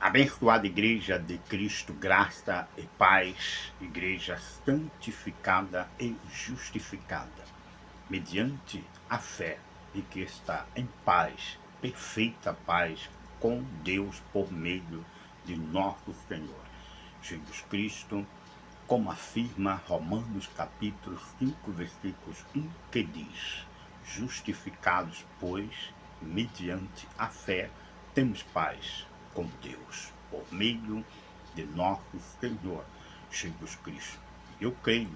Abençoada Igreja de Cristo, graça e paz, Igreja santificada e justificada, mediante a fé e que está em paz, perfeita paz com Deus por meio de nosso Senhor Jesus Cristo, como afirma Romanos capítulo 5, versículos 1, que diz: justificados, pois, mediante a fé, temos paz com Deus, por meio de nosso Senhor Jesus Cristo. Eu creio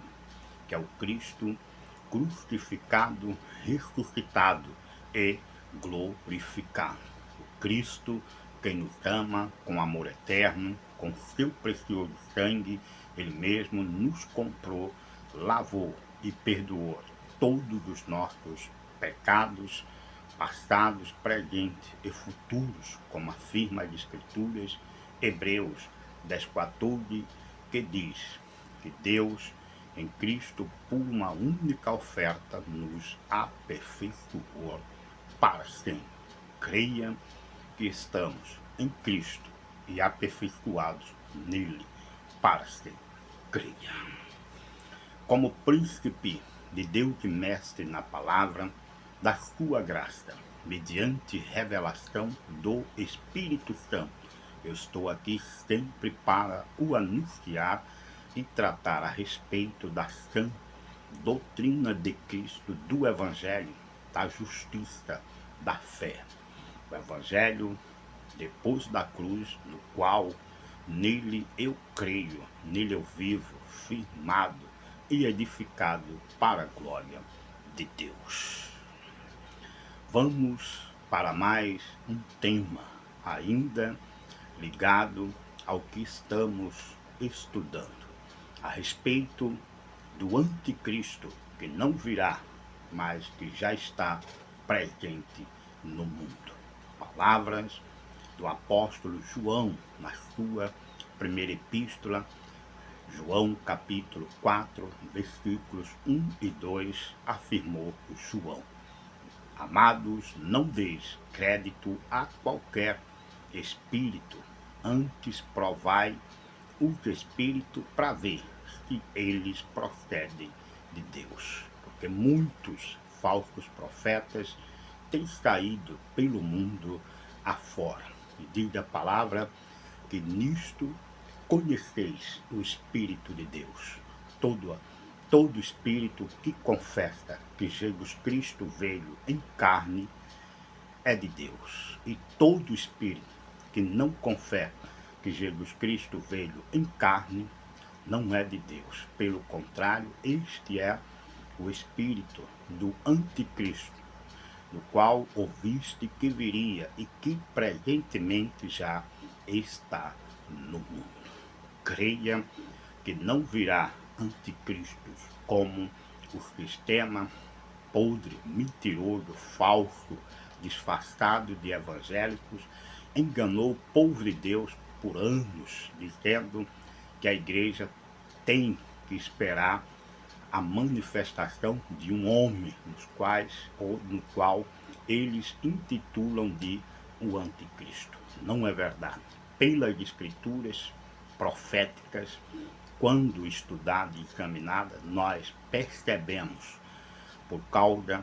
que é o Cristo crucificado, ressuscitado e glorificado. O Cristo, quem nos ama com amor eterno, com seu precioso sangue, ele mesmo nos comprou, lavou e perdoou todos os nossos pecados, passados, presentes e futuros, como afirma as Escrituras, Hebreus 10:14, que diz que Deus, em Cristo, por uma única oferta, nos aperfeiçoou para sempre. Creia que estamos em Cristo e aperfeiçoados nele para sempre. Creia. Como príncipe de Deus e mestre na palavra da sua graça, mediante revelação do Espírito Santo, eu estou aqui sempre para o anunciar e tratar a respeito da sã doutrina de Cristo, do Evangelho, da justiça, da fé. O Evangelho depois da cruz, no qual nele eu creio, nele eu vivo, firmado e edificado para a glória de Deus. Vamos para mais um tema, ainda ligado ao que estamos estudando, a respeito do anticristo, que não virá, mas que já está presente no mundo. Palavras do apóstolo João, na sua primeira epístola, João capítulo 4, versículos 1 e 2, afirmou João: amados, não deis crédito a qualquer espírito, antes provai os espíritos para ver se eles procedem de Deus. Porque muitos falsos profetas têm saído pelo mundo afora. E diz a palavra que nisto conheceis o Espírito de Deus. Todo espírito que confessa que Jesus Cristo veio em carne é de Deus. E todo espírito que não confessa que Jesus Cristo veio em carne não é de Deus. Pelo contrário, este é o espírito do anticristo, do qual ouviste que viria e que presentemente já está no mundo. Creia que não virá anticristos como o sistema podre, mentiroso, falso, disfarçado de evangélicos, enganou o povo de Deus por anos, dizendo que a igreja tem que esperar a manifestação de um homem, no qual eles intitulam de o anticristo. Não é verdade. Pelas escrituras proféticas, quando estudada e examinada, nós percebemos, por causa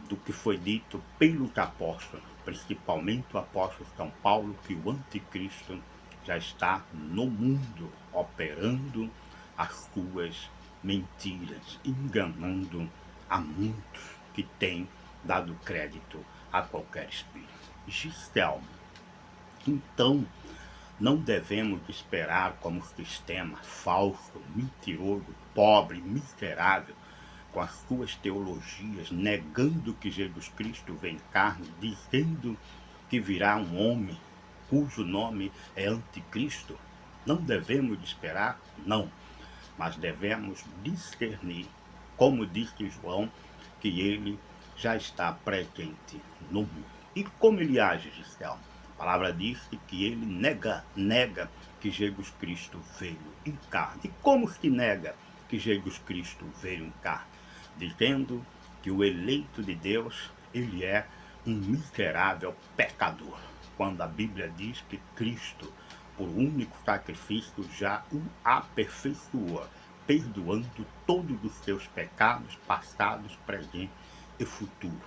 do que foi dito pelos apóstolos, principalmente o apóstolo São Paulo, que o anticristo já está no mundo operando as suas mentiras, enganando a muitos que têm dado crédito a qualquer espírito. Gistelmo, então, não devemos esperar como sistema falso, mentiroso, pobre, miserável, com as suas teologias, negando que Jesus Cristo vem em carne, dizendo que virá um homem cujo nome é anticristo. Não devemos esperar? Não. Mas devemos discernir, como disse João, que ele já está presente no mundo. E como ele age, Gisele? A palavra diz que ele nega que Jesus Cristo veio em carne. E como se nega que Jesus Cristo veio em carne? Dizendo que o eleito de Deus, ele é um miserável pecador. Quando a Bíblia diz que Cristo por único sacrifício, já o aperfeiçoa, perdoando todos os seus pecados passados, presentes e futuros,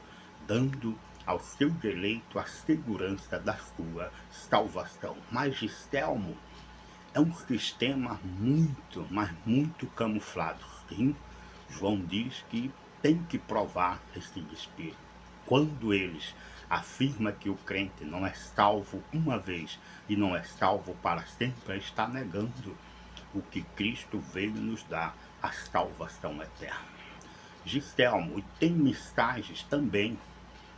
dando ao seu eleitos a segurança da sua salvação. Mas Estelmo é um sistema muito, mas muito camuflado. Sim, João diz que tem que provar esse espírito. Quando eles afirmam que o crente não é salvo uma vez e não é salvo para sempre, está negando o que Cristo veio nos dar, a salvação eterna. Gistelmo, e tem mensagens também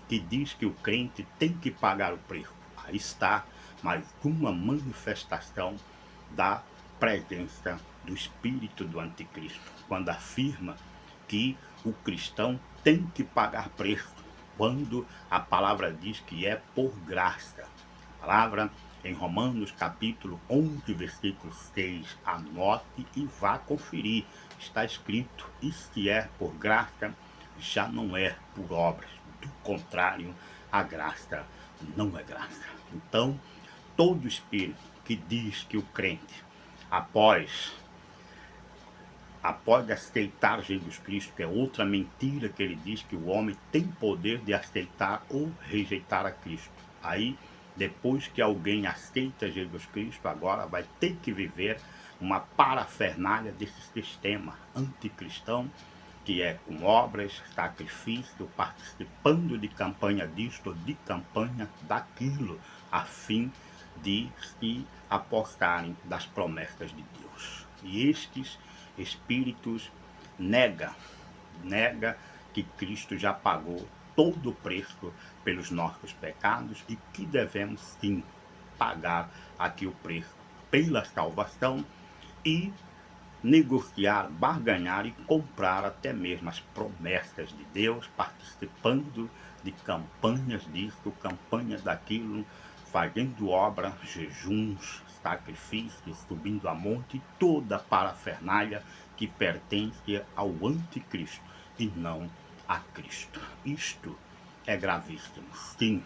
que diz que o crente tem que pagar o preço. Aí está mais uma manifestação da presença do espírito do anticristo, quando afirma que o cristão tem que pagar preço, quando a palavra diz que é por graça. A palavra em Romanos capítulo 11, versículo 6, anote e vá conferir. Está escrito, e se é por graça, já não é por obras. Do contrário, a graça não é graça. Então, todo espírito que diz que o crente, após aceitar Jesus Cristo, que é outra mentira que ele diz, que o homem tem poder de aceitar ou rejeitar a Cristo. Aí, depois que alguém aceita Jesus Cristo, agora vai ter que viver uma parafernália desse sistema anticristão, que é com obras, sacrifício, participando de campanha disto, de campanha daquilo, a fim de se apostarem das promessas de Deus. E estes espíritos nega que Cristo já pagou todo o preço pelos nossos pecados e que devemos sim pagar aqui o preço pela salvação e negociar, barganhar e comprar até mesmo as promessas de Deus, participando de campanhas disso, campanhas daquilo, fazendo obra, jejuns, sacrifícios, subindo a monte, toda a parafernália que pertence ao anticristo e não a Cristo. Isto é gravíssimo. Sim,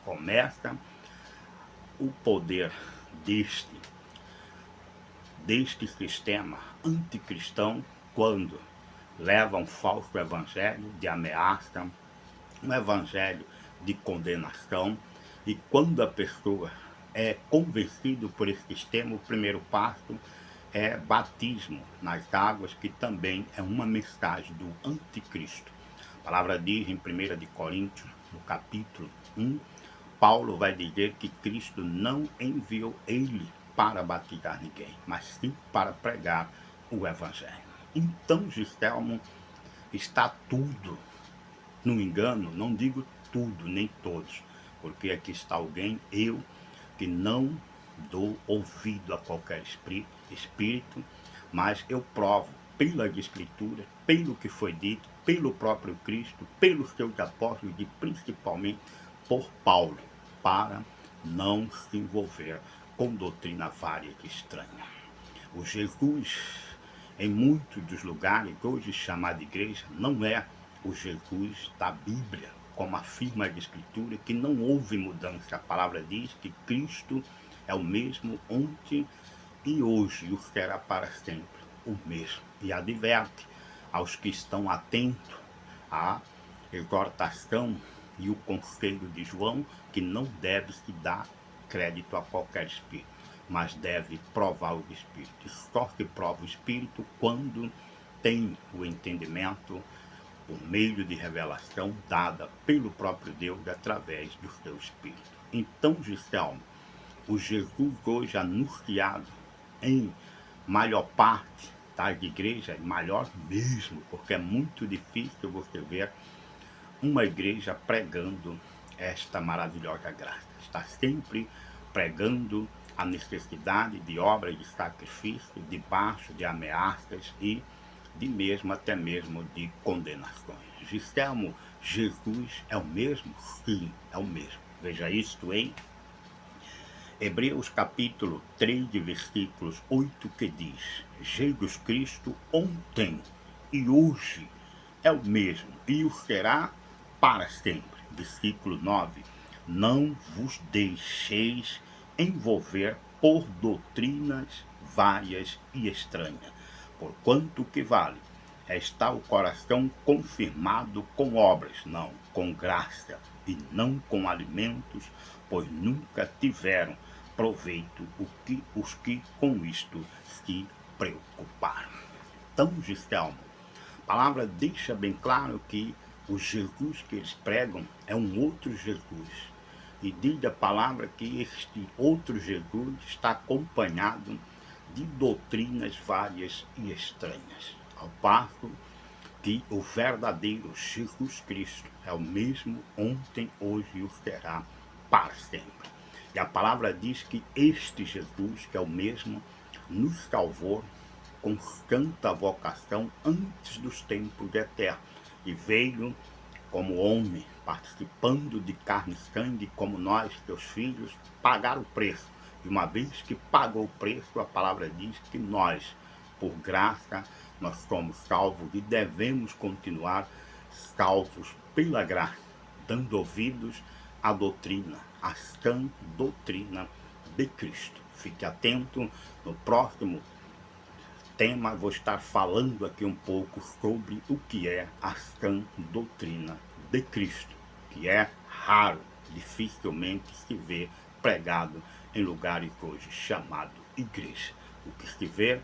começa o poder deste sistema anticristão quando leva um falso evangelho de ameaça, um evangelho de condenação, e quando a pessoa é convencida por esse sistema, o primeiro passo é batismo nas águas, que também é uma mensagem do anticristo. A palavra diz em 1 de Coríntios, no capítulo 1, Paulo vai dizer que Cristo não enviou ele para batizar ninguém, mas sim para pregar o evangelho. Então, Gistelmo, está tudo no engano, não digo tudo, nem todos, porque aqui está alguém, eu, que não dou ouvido a qualquer espírito, mas eu provo pela escritura, pelo que foi dito, pelo próprio Cristo, pelos seus apóstolos e principalmente por Paulo, para não se envolver com doutrina vária e estranha. O Jesus, em muitos dos lugares, hoje chamado de igreja, não é o Jesus da Bíblia, como afirma a Escritura, que não houve mudança. A palavra diz que Cristo é o mesmo ontem e hoje, e o será para sempre o mesmo. E adverte aos que estão atentos à exortação e o conselho de João, que não deve se dar crédito a qualquer espírito, mas deve provar o espírito. E só se prova o espírito quando tem o entendimento por meio de revelação dada pelo próprio Deus através do seu espírito. Então, Gistelmo, o Jesus hoje anunciado em maior parte das igrejas, maior mesmo, porque é muito difícil você ver uma igreja pregando esta maravilhosa graça. Está sempre pregando a necessidade de obras de sacrifício, debaixo de ameaças e até mesmo de condenações. Gistelmo, Jesus é o mesmo? Sim, é o mesmo. Veja isto em Hebreus capítulo 3, versículos 8, que diz: Jesus Cristo ontem e hoje é o mesmo e o será para sempre. Versículo 9: não vos deixeis envolver por doutrinas várias e estranhas. Porquanto que vale está o coração confirmado com obras, não com graça, e não com alimentos, pois nunca tiveram proveito os que com isto se preocuparam. Então, Gistelmo, a palavra deixa bem claro que o Jesus que eles pregam é um outro Jesus. E diz a palavra que este outro Jesus está acompanhado de doutrinas várias e estranhas. Ao passo que o verdadeiro Jesus Cristo é o mesmo ontem, hoje e o será para sempre. E a palavra diz que este Jesus, que é o mesmo, nos salvou com tanta vocação antes dos tempos eternos e veio como homem, participando de carne e sangue, como nós, teus filhos, pagar o preço. E uma vez que pagou o preço, a palavra diz que nós, por graça, nós somos salvos e devemos continuar salvos pela graça, dando ouvidos à doutrina, à sã doutrina de Cristo. Fique atento, no próximo tema vou estar falando aqui um pouco sobre o que é a sã doutrina de Cristo, que é raro, dificilmente se vê pregado em lugares hoje chamado igreja. O que se vê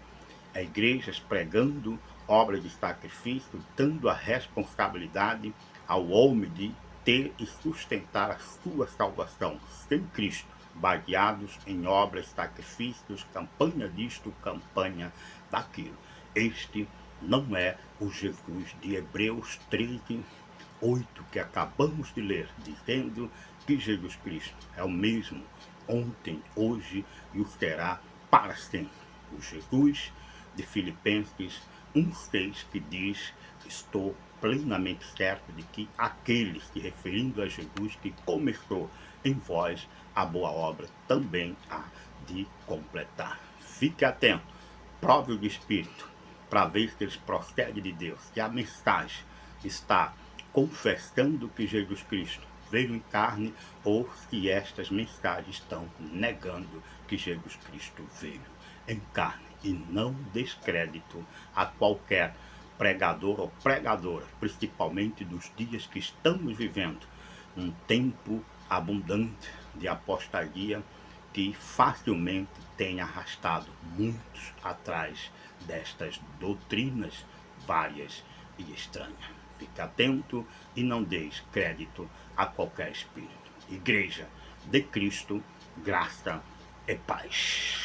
é igrejas pregando obras de sacrifício, dando a responsabilidade ao homem de ter e sustentar a sua salvação sem Cristo, baseados em obras, sacrifícios, campanha disto, campanha daquilo. Este não é o Jesus de Hebreus 13, 8, que acabamos de ler, dizendo que Jesus Cristo é o mesmo ontem, hoje e o será para sempre. O Jesus de Filipenses 1,6, que diz: estou plenamente certo de que aqueles, se referindo a Jesus, que começou em vós a boa obra, também há de completar. Fique atento, prove o Espírito, para ver se eles procedem de Deus, que a mensagem está confessando que Jesus Cristo veio em carne, ou se estas mensagens estão negando que Jesus Cristo veio em carne, e não descrédito a qualquer pregador ou pregadora, principalmente dos dias que estamos vivendo, um tempo abundante de apostasia que facilmente tem arrastado muitos atrás destas doutrinas várias e estranhas. Fique atento e não deis crédito a qualquer espírito. Igreja de Cristo, graça e paz.